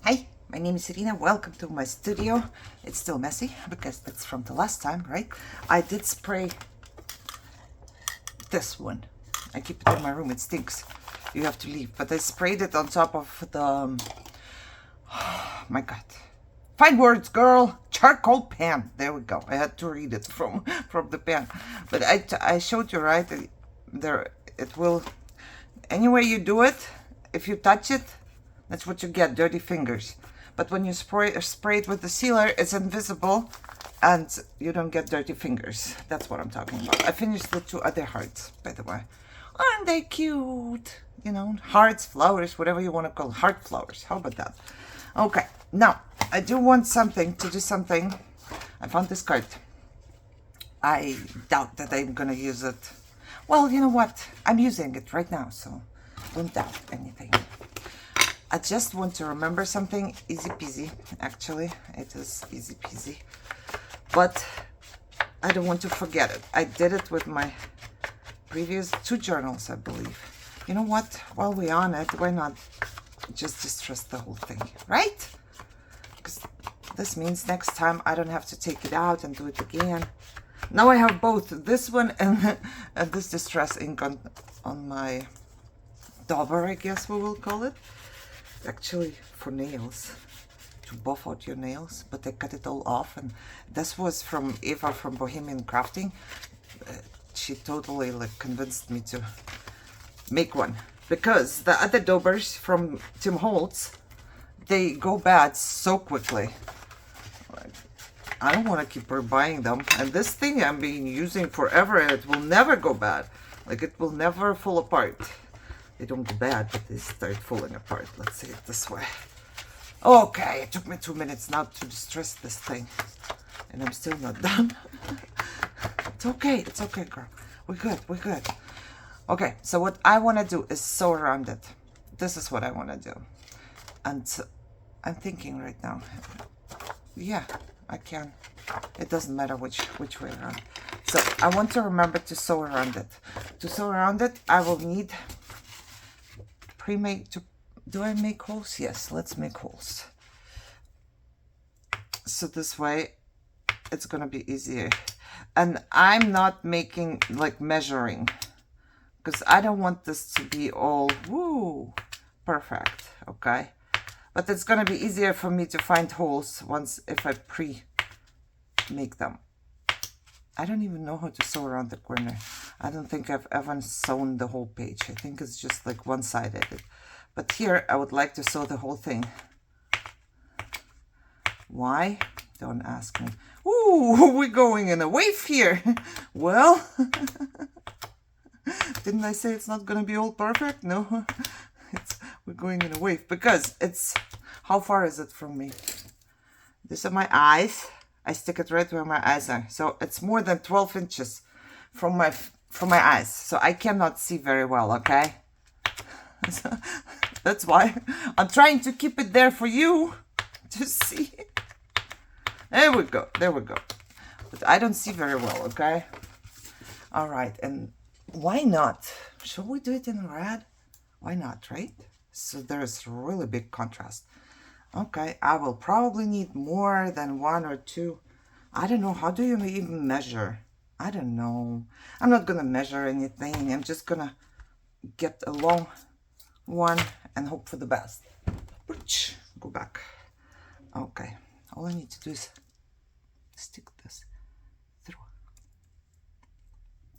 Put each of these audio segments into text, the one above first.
Hi, my name is Irina. Welcome to my studio. It's still messy because that's from the last time, right? I did spray this one. I keep it in my room. It stinks. You have to leave. But I sprayed it on top of the... oh my God. Fine words, girl. Charcoal pan. There we go. I had to read it from the pan. But I showed you, right? There, it will... Any way you do it, if you touch it, that's what you get, dirty fingers. But when you spray it with the sealer, it's invisible and you don't get dirty fingers. That's what I'm talking about. I finished the 2 other hearts, by the way. Aren't they cute? You know, hearts, flowers, whatever you want to call heart flowers. How about that? Okay, now, I do want something to do something. I found this card. I doubt that I'm gonna use it. Well, you know what? I'm using it right now, so don't doubt anything. I just want to remember something. Easy peasy, actually. It is easy peasy. But I don't want to forget it. I did it with my previous 2 journals, I believe. You know what? While we're on it, why not just distress the whole thing, right? Because this means next time I don't have to take it out and do it again. Now I have both this one and this distress ink on my dauber, I guess we will call it. Actually for nails, to buff out your nails, but I cut it all off. And this was from Eva from Bohemian Crafting. She totally convinced me to make one, because the other daubers from Tim Holtz, they go bad so quickly. I don't want to keep buying them, and this thing I've been using forever and it will never go bad. It will never fall apart. They don't go bad, but they start falling apart. Let's say it this way. Okay, it took me 2 minutes now to distress this thing. And I'm still not done. It's okay, girl. We're good. Okay, so what I want to do is sew around it. This is what I want to do. And I'm thinking right now. Yeah, I can. It doesn't matter which way around. So I want to remember to sew around it. To sew around it, I will need... do I make holes? Yes, let's make holes. So this way it's gonna be easier. And I'm not making measuring, because I don't want this to be all perfect, okay? But it's gonna be easier for me to find holes if I pre-make them. I don't even know how to sew around the corner. I don't think I've ever sewn the whole page. I think it's just one-sided. But here, I would like to sew the whole thing. Why? Don't ask me. Ooh, we're going in a wave here. Well, didn't I say it's not going to be all perfect? No, we're going in a wave because it's... How far is it from me? These are my eyes. I stick it right where my eyes are. So it's more than 12 inches from my eyes. So I cannot see very well, okay? So that's why I'm trying to keep it there for you to see. There we go. But I don't see very well, okay? All right, and why not? Shall we do it in red? Why not, right? So there's really big contrast. Okay, I will probably need more than 1 or 2. I don't know. How do you even measure? I don't know. I'm not gonna measure anything. I'm just gonna get a long one and hope for the best. Go back. Okay, all I need to do is stick this through.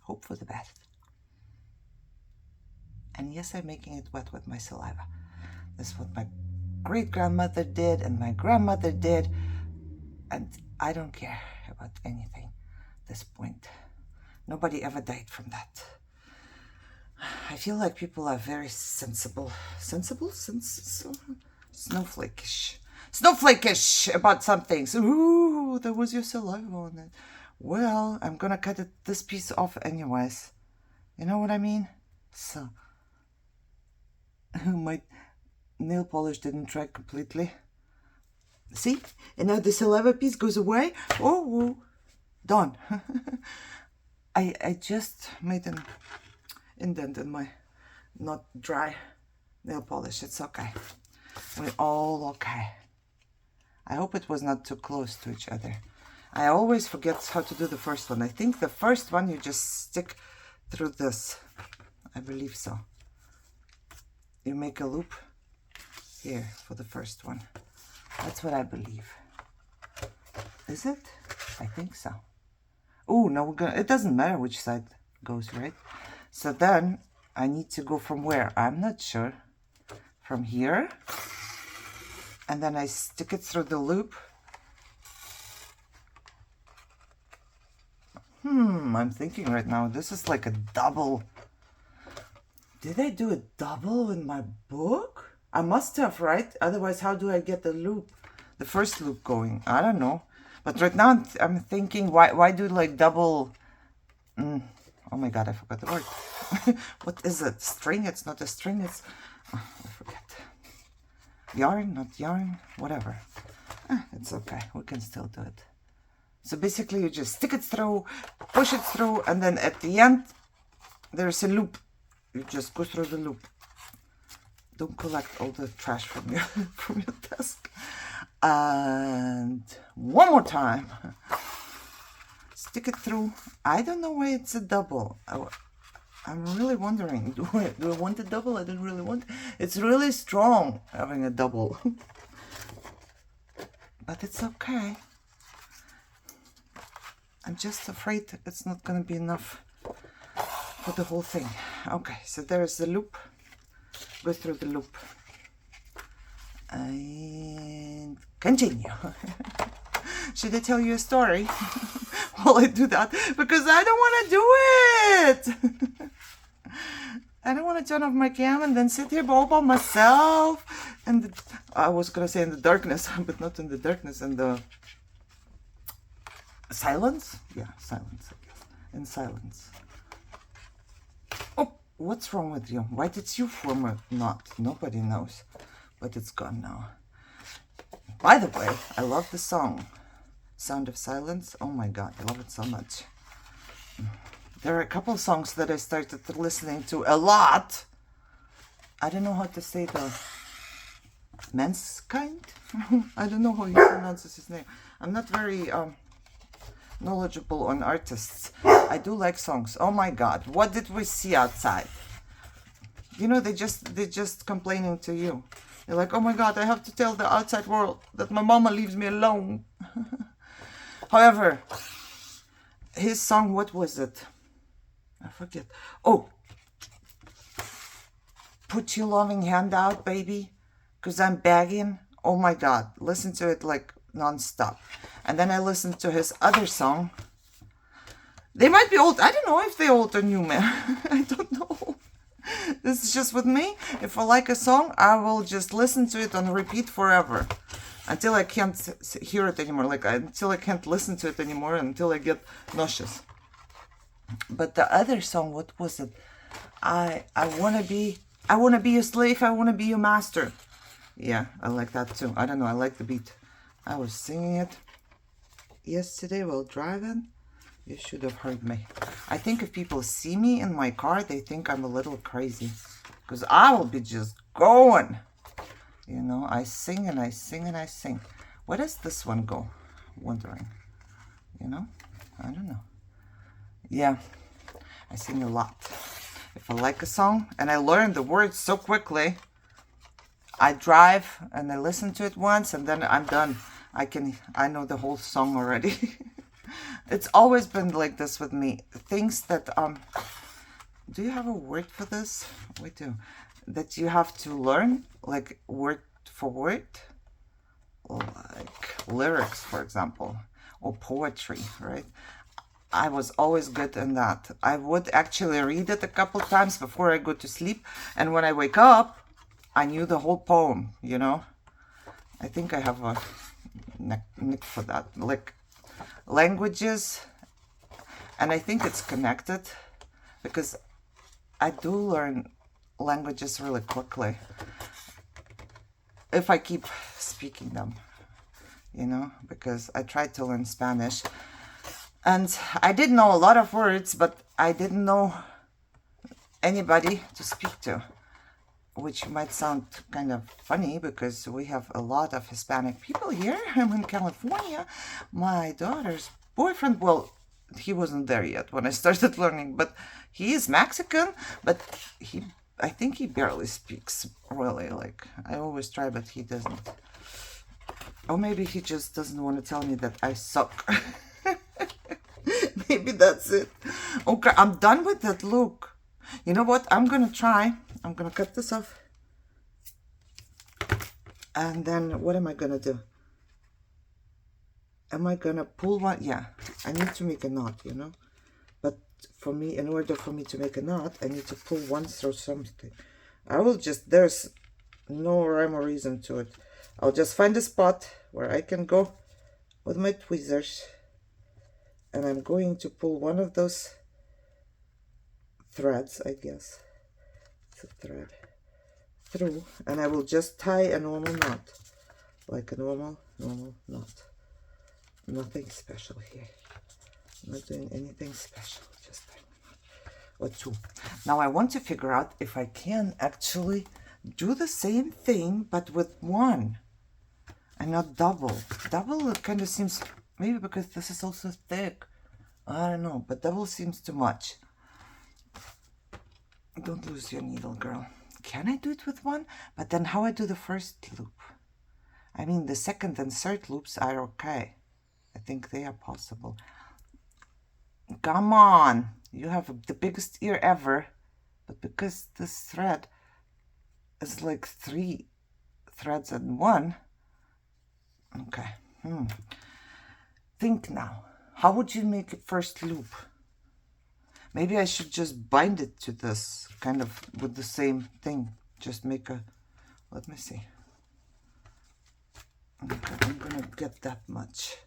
Hope for the best. And yes, I'm making it wet with my saliva. This is what my great-grandmother did and my grandmother did, and I don't care about anything at this point. Nobody ever died from that. I feel like people are very snowflakish about some things. Ooh, there was your saliva on it. Well, I'm gonna cut this piece off anyways. You know what I mean? So my nail polish didn't dry completely. See? And now the saliva piece goes away. Oh, done. I just made an indent in my not dry nail polish. It's okay. We're all okay. I hope it was not too close to each other. I always forget how to do the first one. I think the first one you just stick through this. I believe so. You make a loop here for the first one. That's what I believe. Is it? I think so. Oh, no, it doesn't matter which side goes, right? So then I need to go from where? I'm not sure. From here. And then I stick it through the loop. I'm thinking right now, this is like a double. Did I do a double in my book? I must have, right? Otherwise, how do I get the loop, the first loop going? I don't know. But right now, I'm thinking, why do like double? Oh my God, I forgot the word. What is it? String? It's not a string. It's, I forget. Yarn, not yarn, whatever. It's okay. We can still do it. So basically, you just stick it through, push it through, and then at the end, there's a loop. You just go through the loop. Don't collect all the trash from your from your desk. And one more time. Stick it through. I don't know why it's a double. I'm really wondering. Do I want a double? I don't really want. It's really strong having a double. But it's okay. I'm just afraid it's not going to be enough for the whole thing. Okay, so there's the loop. Go through the loop. And continue. Should I tell you a story while I do that? Because I don't want to do it. I don't want to turn off my cam and then sit here all by myself. And I was going to say in the darkness, but not in the darkness, in the silence? Yeah, silence, I guess. In silence. Oh, what's wrong with you? Why did you form a knot? Nobody knows. But it's gone now. By the way, I love the song. Sound of Silence. Oh my God, I love it so much. There are a couple of songs that I started listening to a lot. I don't know how to say the men's kind. I don't know how you pronounce his name. I'm not very knowledgeable on artists. I do like songs. Oh my God, what did we see outside? You know, they're just complaining to you. They're like, oh my God, I have to tell the outside world that my mama leaves me alone. However, his song, what was it? I forget. Oh, put your loving hand out, baby, because I'm begging. Oh my God, listen to it like non-stop. And then I listened to his other song. They might be old. I don't know if they're old or new, man. I don't know. This is just with me. If I like a song, I will just listen to it on repeat forever. Until I can't hear it anymore. Like, until I can't listen to it anymore. Until I get nauseous. But the other song, what was it? I wanna be your slave. I wanna be your master. Yeah, I like that too. I don't know. I like the beat. I was singing it yesterday while driving. You should have heard me. I think if people see me in my car, they think I'm a little crazy. Because I will be just going. You know, I sing and I sing and I sing. Where does this one go? Wondering. You know? I don't know. Yeah. I sing a lot. If I like a song and I learn the words so quickly, I drive and I listen to it once and then I'm done. I know the whole song already. It's always been like this with me. Things that, do you have a word for this? We do. That you have to learn, like word for word. Like lyrics, for example. Or poetry, right? I was always good in that. I would actually read it a couple times before I go to sleep. And when I wake up, I knew the whole poem, you know? I think I have a knack for that. Like, languages, and I think it's connected because I do learn languages really quickly if I keep speaking them, you know, because I tried to learn Spanish and I did know a lot of words, but I didn't know anybody to speak to. which might sound kind of funny because we have a lot of Hispanic people here. I'm in California. My daughter's boyfriend, well, he wasn't there yet when I started learning, but he is Mexican, but I think he barely speaks, really. Like, I always try, but he doesn't. Or maybe he just doesn't want to tell me that I suck. Maybe that's it. Okay, I'm done with that look. You know what? I'm gonna try. I'm gonna cut this off. And then what am I gonna do? Am I gonna pull one? Yeah, I need to make a knot, you know? But for me, in order for me to make a knot, I need to pull one through something. I will just, there's no rhyme or reason to it. I'll just find a spot where I can go with my tweezers. And I'm going to pull one of those threads, I guess. It's a thread. Through. And I will just tie a normal knot. Like a normal knot. Nothing special here. I'm not doing anything special. Just like or two. Now I want to figure out if I can actually do the same thing but with one and not double. Double kind of seems, maybe because this is also thick. I don't know, but double seems too much. Don't lose your needle, girl. Can I do it with one? But then how I do the first loop? I mean, the second and third loops are okay. I think they are possible. Come on. You have the biggest ear ever. But because this thread is like 3 threads in one. Okay. Think now. How would you make a first loop? Maybe I should just bind it to this, kind of with the same thing. Just make a, let me see. Okay, I'm gonna get that much.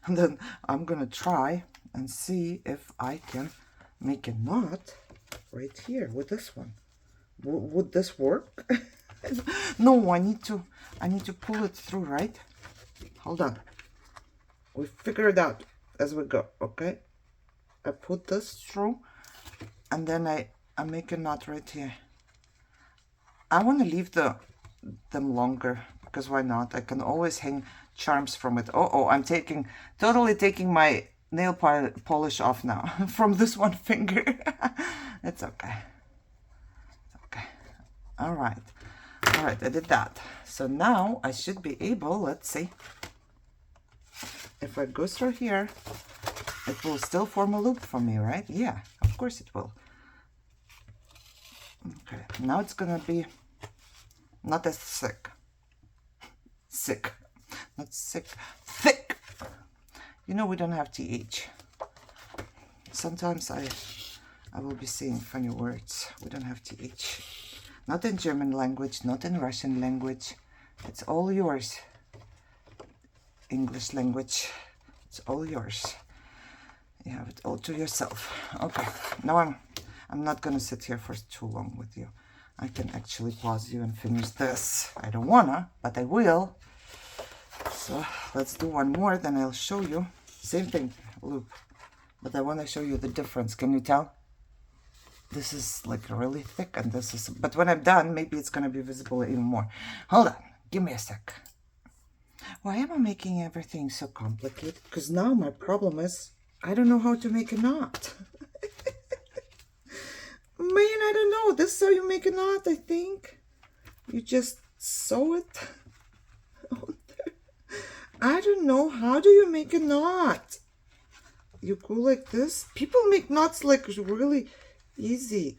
And then I'm gonna try and see if I can make a knot right here with this one. Would this work? No, I need to pull it through, right? Hold on. We figure it out as we go, okay? I put this through and then I make a knot right here. I want to leave them longer because why not? I can always hang charms from it. Oh, I'm totally taking my nail polish off now from this one finger. It's okay. It's okay. All right, I did that. So now I should be able, let's see. If I go through here, it will still form a loop for me, right? Yeah, of course it will. Okay, now it's gonna be not as thick. Not sick. Thick! You know we don't have TH. Sometimes I will be saying funny words. We don't have TH. Not in German language, not in Russian language. It's all yours. English language. It's all yours. You have it all to yourself. Okay, now I'm not gonna sit here for too long with you. I can actually pause you and finish this. I don't wanna, but I will. So let's do one more, then I'll show you. Same thing, loop. But I wanna show you the difference. Can you tell? This is like really thick and this is, but when I'm done, maybe it's gonna be visible even more. Hold on, give me a sec. Why am I making everything so complicated? Because now my problem is, I don't know how to make a knot. Man, I don't know. This is how you make a knot, I think. You just sew it on there. I don't know. How do you make a knot? You go like this? People make knots like really easy.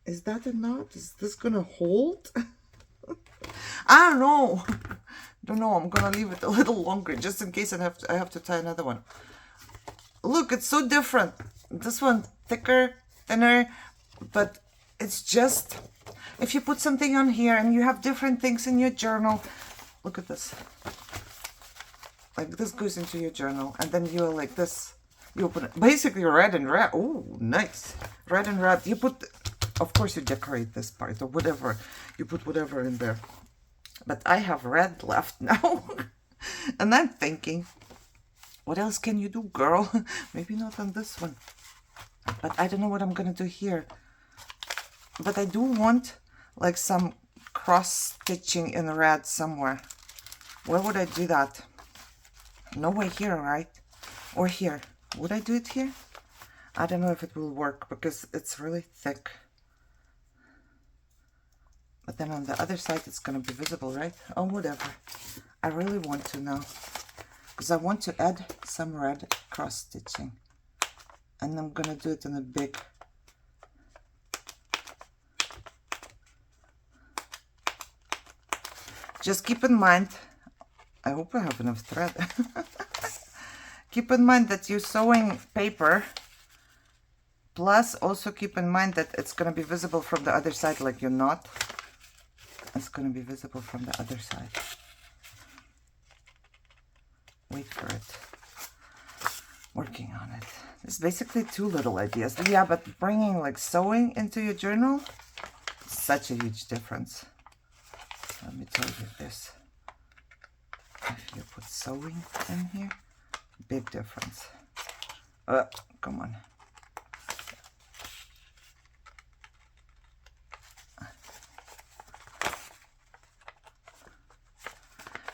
Is that a knot? Is this gonna hold? I don't know. Don't know. I'm gonna leave it a little longer just in case I have to tie another one. Look, it's so different. This one thicker, thinner, but it's just, if you put something on here and you have different things in your journal, look at this. Like this goes into your journal and then you're like this. You open it, basically red and red. Oh, nice. Red and red. You put, of course you decorate this part or whatever. You put whatever in there. But I have red left now. And I'm thinking, what else can you do, girl? Maybe not on this one. But I don't know what I'm going to do here. But I do want like some cross stitching in red somewhere. Where would I do that? No way here, right? Or here. Would I do it here? I don't know if it will work because it's really thick. But then on the other side it's going to be visible, right? Oh, whatever. I really want to now. Because I want to add some red cross stitching. And I'm going to do it in a big... Just keep in mind, I hope I have enough thread. Keep in mind that you're sewing paper. Plus, also keep in mind that it's going to be visible from the other side, like you're not. It's going to be visible from the other side. Wait for it. Working on it. It's basically 2 little ideas. Yeah, but bringing like sewing into your journal, such a huge difference. Let me tell you this. If you put sewing in here, big difference. Come on.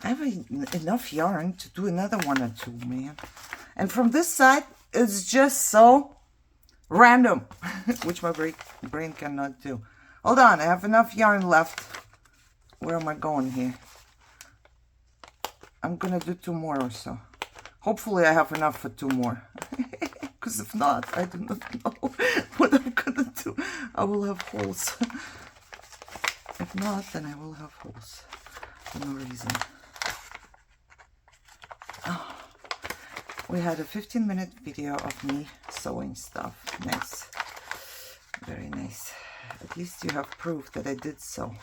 I have enough yarn to do another 1 or 2, man. And from this side, it's just so random, which my brain cannot do. Hold on, I have enough yarn left. Where am I going here? I'm gonna do 2 more or so. Hopefully I have enough for 2 more. Because if not, I do not know what I'm gonna do. I will have holes. If not, then I will have holes for no reason. Oh, we had a 15-minute video of me sewing stuff. Nice. Very nice. At least you have proof that I did sew.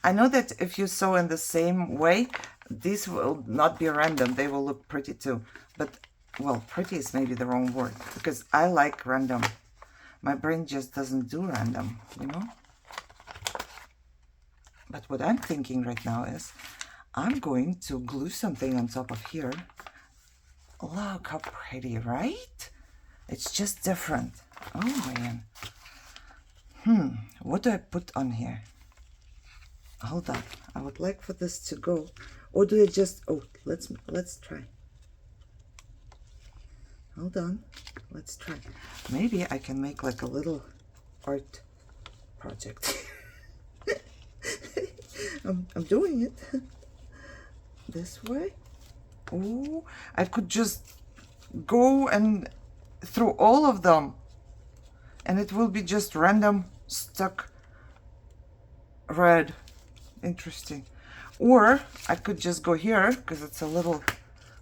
I know that if you sew in the same way, these will not be random. They will look pretty too. But, well, pretty is maybe the wrong word. Because I like random. My brain just doesn't do random, you know? But what I'm thinking right now is, I'm going to glue something on top of here. Look how pretty, right? It's just different. Oh, man. What do I put on here? Hold on. I would like for this to go. Or do I just... Oh, let's try. Hold on. Let's try. Maybe I can make like a little art project. I'm doing it. This way. Oh, I could just go and through all of them. And it will be just random stuck red. Interesting. Or I could just go here because it's a little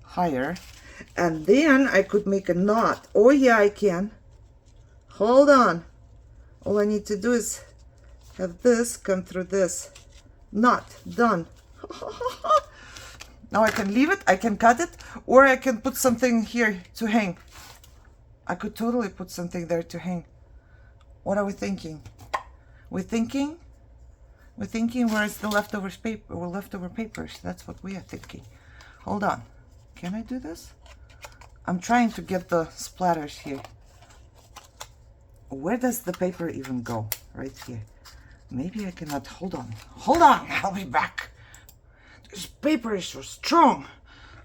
higher. And then I could make a knot. Oh yeah, I can. Hold on. All I need to do is have this come through this. Knot. Done. Now I can leave it, I can cut it, or I can put something here to hang. I could totally put something there to hang. What are we thinking? We're thinking where's the leftover paper or leftover papers. That's what we are thinking. Hold on. Can I do this? I'm trying to get the splatters here. Where does the paper even go? Right here. Maybe I cannot. Hold on. Hold on. I'll be back. This paper is so strong,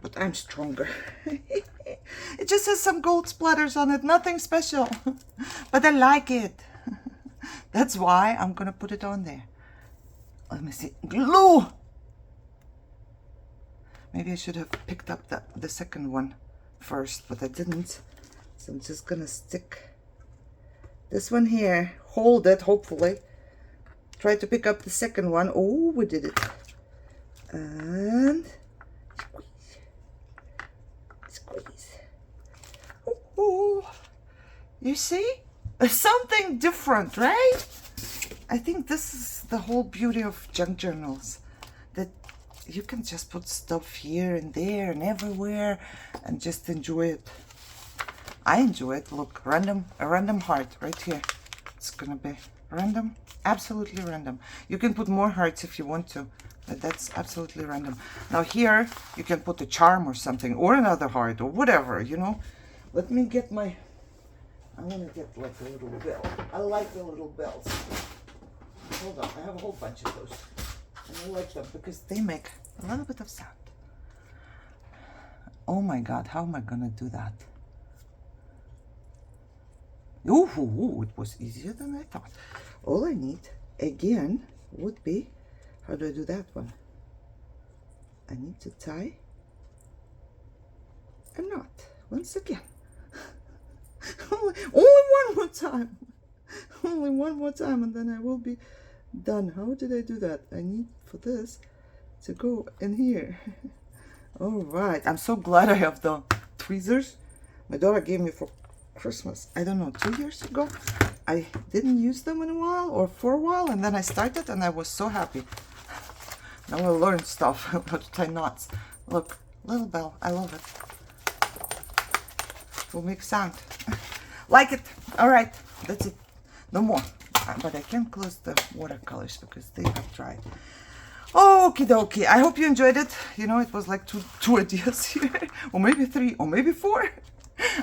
but I'm stronger. It just has some gold splatters on it. Nothing special, but I like it. That's why I'm gonna put it on there. Let me see. Glue! Maybe I should have picked up the second one first, but I didn't. So I'm just gonna stick this one here. Hold it, hopefully. Try to pick up the second one. Oh, we did it. And squeeze. Oh, you see? Something different, right? I think this is the whole beauty of junk journals, that you can just put stuff here and there and everywhere and just enjoy it. I enjoy it. Look, a random heart right here. It's gonna be random, absolutely random. You can put more hearts if you want to, but that's absolutely random. Now here you can put a charm or something, or another heart, or whatever, you know. Let me get my, I want to get like a little bell. I like the little bells. hold on. I have a whole bunch of those. And I like them because they make a little bit of sound. Oh my God, how am I gonna do that? Ooh, it was easier than I thought. All I need, again, would be, how do I do that one? I need to tie a knot once again. only one more time. Only one more time and then I will be done. How did I do that? I need for this to go in here. All right, I'm so glad I have the tweezers my daughter gave me for Christmas. I don't know, 2 years ago. I didn't use them in a while or for a while, and then I started and I was so happy. Now I learned stuff how to tie knots. Look, little bell, I love it. It will make sound. Like it. All right, that's it. No more. But I can't close the watercolors because they have dried. Okie dokie. I hope you enjoyed it. You know, it was like two ideas here, or maybe 3, or maybe 4.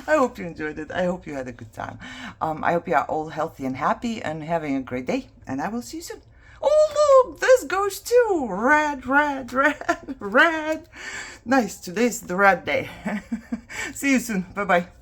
I hope you enjoyed it. I hope you had a good time. I hope you are all healthy and happy and having a great day. And I will see you soon. Oh, look, this goes too. Red, red, red, red. Nice. Today's the red day. See you soon. Bye-bye.